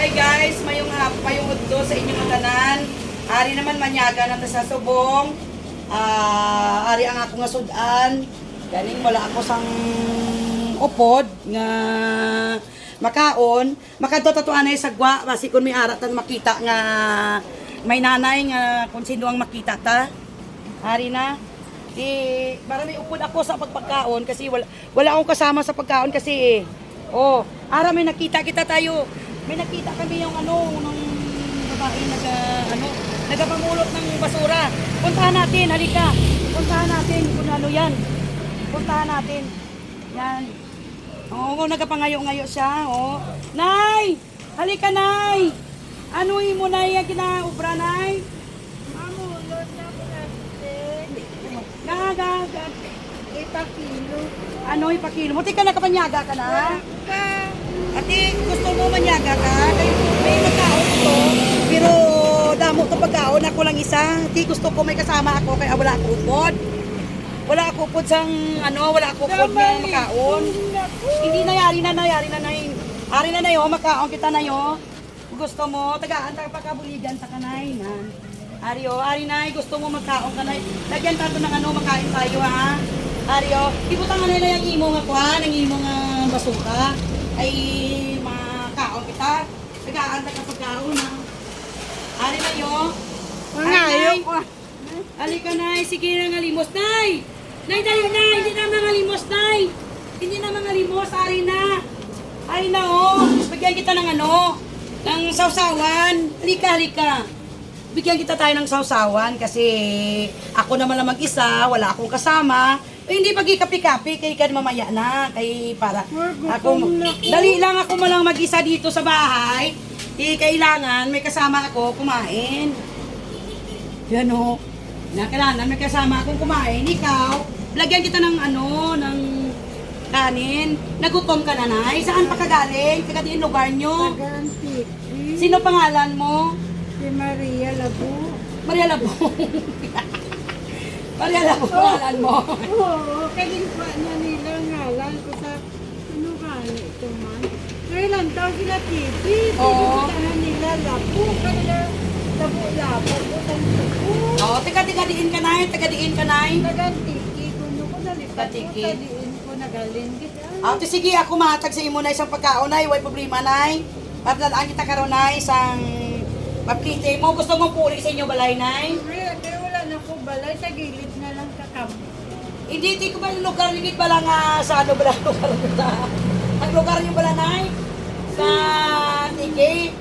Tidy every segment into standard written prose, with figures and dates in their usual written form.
Hi guys, mayong udto sa inyong tanan. Ari naman manyaga na sa subong. Ari ang ako nga sudan. Ganing wala ako sang upod nga makaon. Makadto tatuan ay sagwa basi kun may arat tan makita nga may nanay nga kung sino ang makita ta. Ari na. Para may upod ako sa pagpagkaon kasi wala akong kasama sa pagkaon kasi Oh, ara may nakita kita tayo. May nakita kami yung nung babae nagpamulot ng basura. Puntahan natin, halika. Puntahan natin kung ano yan. Puntahan natin. Yan. Oo, nagpapangayo-ngayo siya. Oh. Nay! Halika, Nay! Anuhin mo, Nay, yung kinaubra, Nay? Mamulot na ko natin. Gagagag. Ipakilo. Ano, ipakilo mo? Tika, nakapanyaga ka na? Ka. Ate, gusto mo manyaga ka? May magkaon ito. Pero damo ito pagkaon. Ako lang isa. Ate, gusto ko may kasama ako kaya wala ako upod. Wala ako upod sang wala ako upod ng makaon. Hindi nayari na. Ari na nayo, makaon kita na yo. Gusto mo, tagaan ta pagkabuligan ta kanay man. Ari nay, gusto mo magkaon kanay. Lagyan ta to ng makain tayo ha. Ari ibutang na nila yung imo nga kuha, ng imo nga basuka. Ay makaon kita. Tagaan ta pagkaon ha. Ari na yo. Mangayo ko. Halika nay, sige na nga limos nay. Nay, dali nay, hindi na mga limos nay. Hindi na mga limos, ari na. Ari na bigyan kita ng ng sausawan. Halika. Bigyan kita tayo ng sausawan kasi ako naman lang mag-isa, wala akong kasama. Hindi pag-ikapi-kapi, kay ka mamaya na. Kay para ako, dali lang ako malang mag-isa dito sa bahay. Kailangan may kasama ako kumain. Yan na kailangan may kasama akong kumain. Ikaw, lagyan kita ng ng kanin. Nagutom ka na, Nay? Saan pa ka galing? Taga din lugar nyo? Tagantik. Sino pangalan mo? Si Maria Labo. Maria Labo. Maria Labo pangalan mo. Oo, kalimpa niya nila ngalan ko sa kani ito man. Kailan daw sila TV? Oo. Pinuntahan nila Labo. Kanila Labo. Butang Labo. Taga-diin ka, Nay. Tagantiki. Kuno ko nalipat ko. Tagantiki. Tadiin ko nagalin. Sige, ako mahatag sa imo na isang pagkaon, Nay. Huwag problema, Nay. Paglalaan kita karon, Nay, isang maplite mo. Gusto mong puli sa inyo balay, Nay? Hindi, wala na ko balay. Sa gilid na lang kakam. Hindi ko ba yung lugar ligid ba lang sa lugar sa ang lugar niyo bala, Nay? Sa Tiki.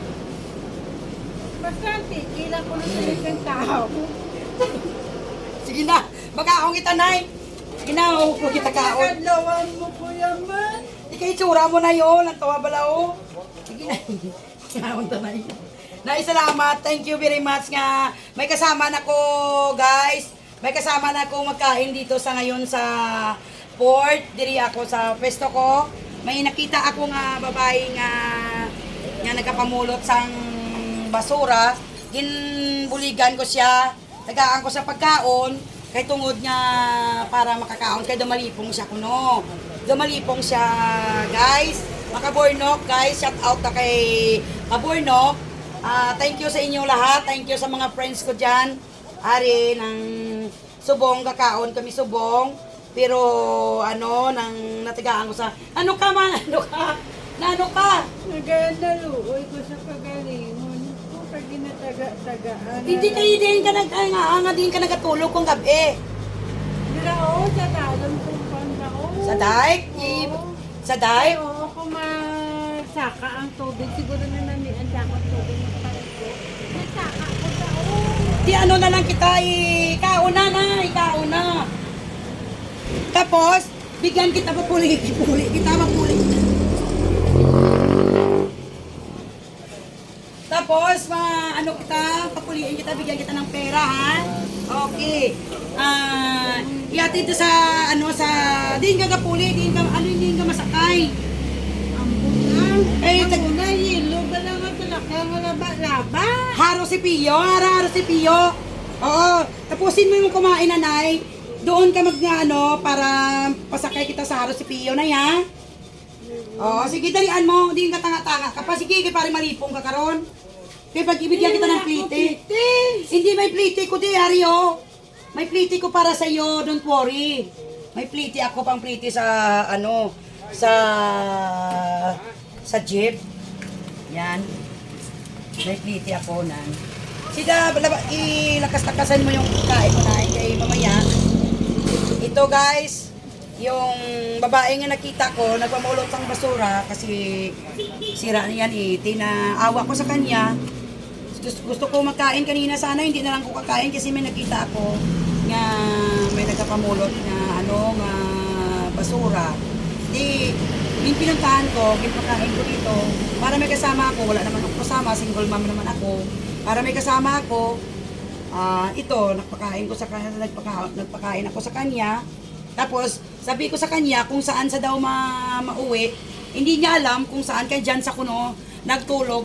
Basta tiki lang ko na sa isang tao. Sige na, magkaon kita, Nay. Sige na, ko kita kaon. Kadlawan mo po yaman. Ikay tsura mo na yun, ang tawa bala Sige na. Kaon ta, Nay. Nay, salamat. Thank you very much nga. May kasama na ko, guys. May kasama na ko magkain dito sa ngayon sa port. Diri ako sa pwesto ko. May nakita ako nga babae nga nagkapamulot sang basura. Ginbuligan ko siya. Tagaan ko sa pagkaon. Kay tungod niya para makakaon. Kay dumalipong siya kuno. Dumalipong siya, guys. Makabornok, guys. Shout out na kay Kabornok. Thank you sa inyo lahat. Thank you sa mga friends ko dyan. Ari, ng subong, kakaon kami subong. Pero, nang natigaan ko sa... Ano ka? Ano ka? Naganaluoy ko sa pagalingon. Kung pag ginataga-tagaan. Hindi kayo din ka nagatulog kung gabi. Nilao sa talong kung pantao. Sa dike? Sa dike? Oo, kung masaka ang tubig. Siguro na namian sa akong tubig. Nasaka ko sa Di na lang kita, ikauna na. Tapos, bigyan kita mapuli kita. Tapos, papuliin kita, bigyan kita ng pera, ha? Okay. Iatid sa, din ka kapuli, din ka masakay. Ang yelo ba lang ang talaka nga laba-laba? Haro si Pio. Oo. Tapusin mo yung kumain, Nanay. Doon ka para pasakay kita sa Haro si Pio na, ha? Oo, sige, dalian mo. Hindi ka tanga-tanga ka pa. Sige, kay pare malipong ka karon. Kaya pag ibigyan kita ng plite. Hindi may plite ko, di, Hari, oh. May plite ko para sa iyo, don't worry. May plite ako pang plite sa, ano, sa jeep. Yan. May plite ako nan. Sida, ilakas-takasan mo yung kain mo na kay mamaya. Ito guys, yung babae nga nakita ko, nagpamulot ng basura kasi sira na yan eh. Tinaawa ko sa kanya. Gusto ko magkain kanina sana, hindi na lang ko kakain kasi may nakita ako nga may nagpamulot na ano nga basura. Di, yung pinuntahan ko, pinapakain ko dito, para may kasama ako, wala naman ako kasama, single mom naman ako. Para may kasama ako, ito, nagpakain ko sa kanya, nagpakain ako sa kanya. Tapos, sabi ko sa kanya kung saan sa daw mauwi. Hindi niya alam kung saan, kaya dyan sa kuno, nagtulog.